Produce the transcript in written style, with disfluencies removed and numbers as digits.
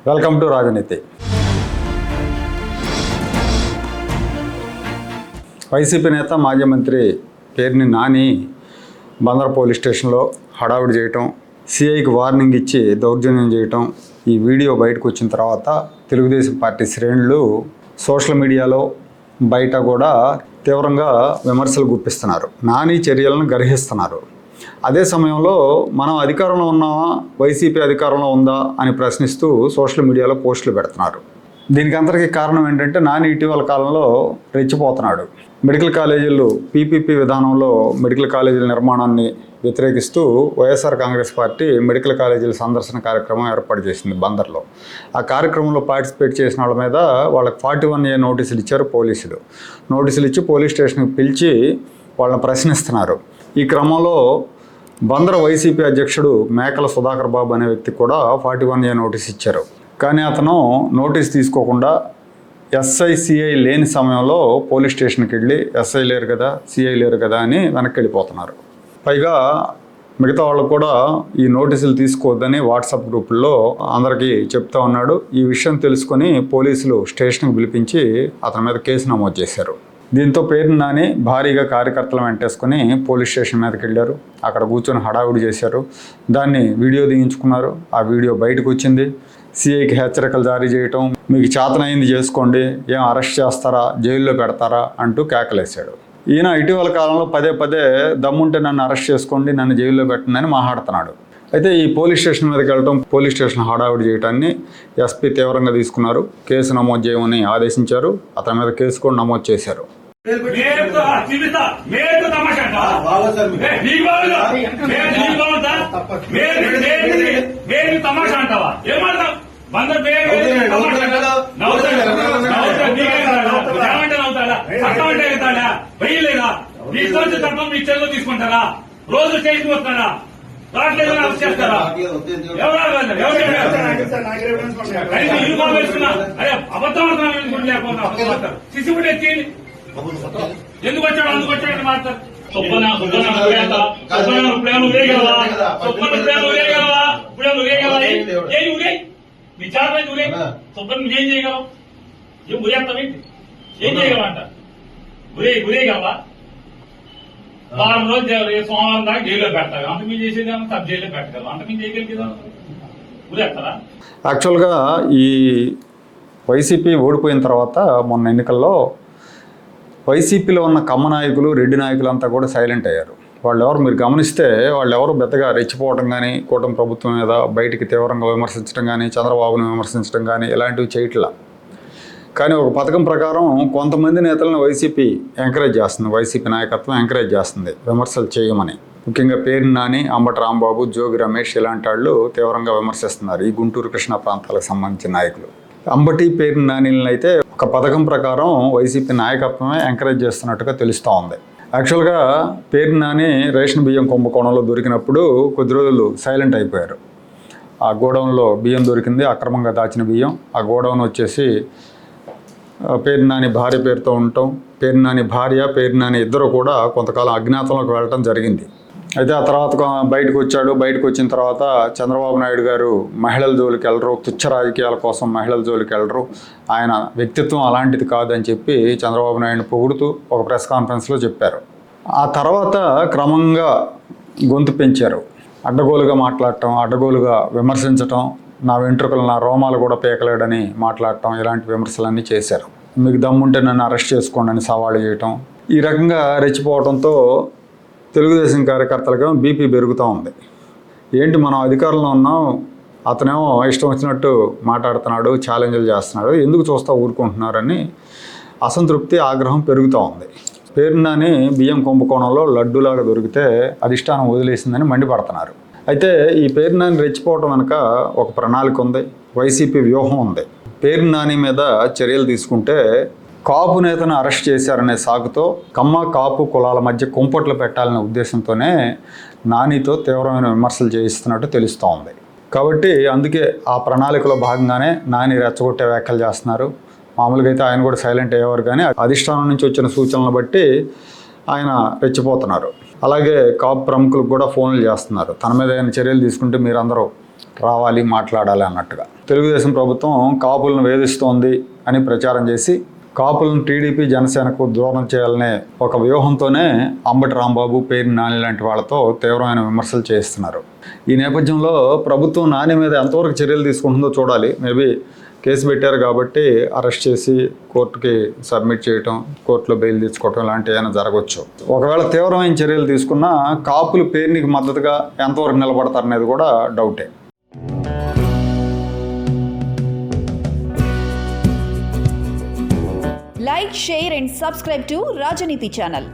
Welcome to రాజనీతి. YCP నేత మాజీ మంత్రి పేర్ని నాని బందర్ పోలీస్ స్టేషన్లో హడావుడి చేయటం, సిఐకి వార్నింగ్ ఇచ్చి దౌర్జన్యం చేయటం, ఈ వీడియో బయటకు వచ్చిన తర్వాత తెలుగుదేశం పార్టీ శ్రేణులు సోషల్ మీడియాలో బయట కూడా తీవ్రంగా విమర్శలు గుప్పిస్తున్నారు. నాని చర్యలను గర్హిస్తున్నారు. అదే సమయంలో మనం అధికారంలో ఉన్నామా, వైసీపీ అధికారంలో ఉందా అని ప్రశ్నిస్తూ సోషల్ మీడియాలో పోస్టులు పెడుతున్నారు. దీనికి అందరికీ కారణం ఏంటంటే నాని ఇటీవల కాలంలో రెచ్చిపోతున్నాడు. మెడికల్ కాలేజీలు పీపీపీ విధానంలో మెడికల్ కాలేజీల నిర్మాణాన్ని వ్యతిరేకిస్తూ వైఎస్ఆర్ కాంగ్రెస్ పార్టీ మెడికల్ కాలేజీల సందర్శన కార్యక్రమం ఏర్పాటు చేసింది బందర్లో. ఆ కార్యక్రమంలో పార్టిసిపేట్ చేసిన వాళ్ళ మీద వాళ్ళకి 41A నోటీసులు ఇచ్చారు పోలీసులు. నోటీసులు ఇచ్చి పోలీస్ స్టేషన్కి పిలిచి వాళ్ళని ప్రశ్నిస్తున్నారు. ఈ క్రమంలో బందర్ వైసీపీ అధ్యక్షుడు మేకల సుధాకర్ బాబు అనే వ్యక్తి కూడా 41A నోటీస్ ఇచ్చారు. కానీ అతను నోటీస్ తీసుకోకుండా సిఐ లేని సమయంలో పోలీస్ స్టేషన్కి వెళ్ళి ఎస్ఐ లేరు కదా, సిఐ లేరు కదా అని వెనక్కి వెళ్ళిపోతున్నారు. పైగా మిగతా వాళ్ళకు కూడా ఈ నోటీసులు తీసుకోవద్దని వాట్సాప్ గ్రూపుల్లో అందరికీ చెప్తా ఉన్నాడు. ఈ విషయం తెలుసుకొని పోలీసులు స్టేషన్కి పిలిపించి అతని మీద కేసు నమోదు చేశారు. దీంతో పేర్ని నాని భారీగా కార్యకర్తలు వెంటేసుకొని పోలీస్ స్టేషన్ మీదకి వెళ్ళారు. అక్కడ కూర్చొని హడావుడి చేశారు. దాన్ని వీడియో దిగించుకున్నారు. ఆ వీడియో బయటకు వచ్చింది. సిఐకి హెచ్చరికలు జారీ చేయటం, మీకు చేతనైంది చేసుకోండి, ఏం అరెస్ట్ చేస్తారా, జైల్లో పెడతారా అంటూ కేకలేశాడు. ఈయన ఇటీవల కాలంలో పదే పదే దమ్ముంటే నన్ను అరెస్ట్ చేసుకోండి, నన్ను జైల్లో పెట్టండి అని మాట్లాడుతున్నాడు. అయితే ఈ పోలీస్ స్టేషన్ మీదకి వెళ్ళటం, పోలీస్ స్టేషన్ హడావుడి చేయటాన్ని ఎస్పీ తీవ్రంగా తీసుకున్నారు. కేసు నమోదు చేయమని ఆదేశించారు. అతని మీద కేసు కూడా నమోదు చేశారు. తీసుకుంటారా? రోజు స్టేషన్ వస్తారా? చేస్తారా? ఎందుకు వచ్చాడు అందుకు వచ్చాడని మాట్లాడు. నీ చాలా ఉరే సుబ్బన్ ఏం చేయగలవు? ఏం ఉరేస్తావేంటి? ఏం చేయగలవంట? ఉరేయగలవా? వారం రోజు సోమవారం దాకా జైల్లో పెడతారు. అంత మీరు చేసేదేమో సబ్ జైల్లో పెట్టగలరు. అంత మీరు చేయగలిగేదా? ఉరేస్తారా? యాక్చువల్గా ఈ వైసీపీ ఓడిపోయిన తర్వాత మొన్న ఎన్నికల్లో వైసీపీలో ఉన్న కమ్మ నాయకులు, రెడ్డి నాయకులు అంతా కూడా సైలెంట్ అయ్యారు. వాళ్ళెవరు మీరు గమనిస్తే వాళ్ళెవరు పెద్దగా రెచ్చిపోవడం కానీ, కూటమి ప్రభుత్వం మీద బయటికి తీవ్రంగా విమర్శించడం కానీ, చంద్రబాబును విమర్శించడం కానీ ఇలాంటివి చేయట్లా. కానీ ఒక పథకం ప్రకారం కొంతమంది నేతలను వైసీపీ ఎంకరేజ్ చేస్తుంది, వైసీపీ నాయకత్వం ఎంకరేజ్ చేస్తుంది విమర్శలు చేయమని. ముఖ్యంగా పేర్ని నాని, అంబటి రాంబాబు, జోగి రమేష్ ఇలాంటి వాళ్ళు తీవ్రంగా విమర్శిస్తున్నారు ఈ గుంటూరు కృష్ణా ప్రాంతాలకు సంబంధించిన నాయకులు. అంబటి పేర్ని నానిలను అయితే ఒక పథకం ప్రకారం వైసీపీ నాయకత్వమే ఎంకరేజ్ చేస్తున్నట్టుగా తెలుస్తూ ఉంది. యాక్చువల్గా పేర్ని నాని రేషన్ బియ్యం కుంభకోణంలో దొరికినప్పుడు కొద్ది రోజులు సైలెంట్ అయిపోయారు. ఆ గోడౌన్లో బియ్యం దొరికింది, అక్రమంగా దాచిన బియ్యం. ఆ గోడౌన్ వచ్చేసి పేర్ని నాని భార్య పేరుతో ఉండటం, పేర్ని నాని భార్య, పేర్ని నాని ఇద్దరు కూడా కొంతకాలం అజ్ఞాతంలోకి వెళ్ళటం జరిగింది. అయితే ఆ తర్వాత బయటకు వచ్చాడు. బయటకు వచ్చిన తర్వాత చంద్రబాబు నాయుడు గారు మహిళల జోలికి వెళ్ళరు, తుచ్చ రాజకీయాల కోసం మహిళల జోలికి వెళ్ళరు, ఆయన వ్యక్తిత్వం అలాంటిది కాదని చెప్పి చంద్రబాబు నాయుడిని పొగుడుతూ ఒక ప్రెస్ కాన్ఫరెన్స్లో చెప్పారు. ఆ తర్వాత క్రమంగా గొంతు పెంచారు. అడ్డగోలుగా మాట్లాడటం, అడ్డగోలుగా విమర్శించటం, నా వెంట్రుకలు నా రోమాలు కూడా పీకలేడని మాట్లాడటం, ఇలాంటి విమర్శలన్నీ చేశారు. మీకు దమ్ముంటే నన్ను అరెస్ట్ చేసుకోండి అని సవాళ్ళు చేయటం. ఈ రకంగా రెచ్చిపోవడంతో తెలుగుదేశం కార్యకర్తలకు బీపీ పెరుగుతూ ఉంది. ఏంటి మనం అధికారంలో ఉన్నాం, అతనేమో ఇష్టం వచ్చినట్టు మాట్లాడుతున్నాడు, ఛాలెంజ్లు చేస్తున్నాడు, ఎందుకు చూస్తా ఊరుకుంటున్నారని అసంతృప్తి, ఆగ్రహం పెరుగుతూ ఉంది. పేర్ని నాని బియ్యం కుంభకోణంలో లడ్డూలాగా దొరికితే అధిష్టానం వదిలేసిందని మండిపడుతున్నారు. అయితే ఈ పేర్ని నాని రెచ్చిపోవటం వెనక ఒక ప్రణాళిక ఉంది, వైసీపీ వ్యూహం ఉంది. పేర్ని నాని మీద చర్యలు తీసుకుంటే కాపు నేతను అరెస్ట్ చేశారనే సాకుతో కమ్మ కాపు కులాల మధ్య కుంపట్లు పెట్టాలనే ఉద్దేశంతోనే నానితో తీవ్రమైన విమర్శలు చేయిస్తున్నట్టు తెలుస్తూ ఉంది. కాబట్టి అందుకే ఆ ప్రణాళికలో భాగంగానే నాని రెచ్చగొట్టే వ్యాఖ్యలు చేస్తున్నారు. మామూలుగా అయితే ఆయన కూడా సైలెంట్ అయ్యేవారు, కానీ అధిష్టానం నుంచి వచ్చిన సూచనలు బట్టి ఆయన రెచ్చిపోతున్నారు. అలాగే కాపు ప్రముఖులకు కూడా ఫోన్లు చేస్తున్నారు. తన మీద ఏమైనా చర్యలు తీసుకుంటే మీరందరూ రావాలి, మాట్లాడాలి అన్నట్టుగా. తెలుగుదేశం ప్రభుత్వం కాపులను వేధిస్తోంది అని ప్రచారం చేసి కాపులను టీడీపీ జనసేనకు దూరం చేయాలనే ఒక వ్యూహంతోనే అంబటి రాంబాబు, పేర్ని నాని లాంటి వాళ్ళతో తీవ్రమైన విమర్శలు చేస్తున్నారు. ఈ నేపథ్యంలో ప్రభుత్వం నాని మీద ఎంతవరకు చర్యలు తీసుకుంటుందో చూడాలి. మేబీ కేసు పెట్టారు కాబట్టి అరెస్ట్ చేసి కోర్టుకి సబ్మిట్ చేయటం, కోర్టులో బెయిల్ తీసుకోవటం లాంటివి ఏమైనా జరగవచ్చు. ఒకవేళ తీవ్రమైన చర్యలు తీసుకున్నా కాపులు పేరునికి మద్దతుగా ఎంతవరకు నిలబడతారనేది కూడా డౌటే. Like, share and subscribe to Rajaniti channel.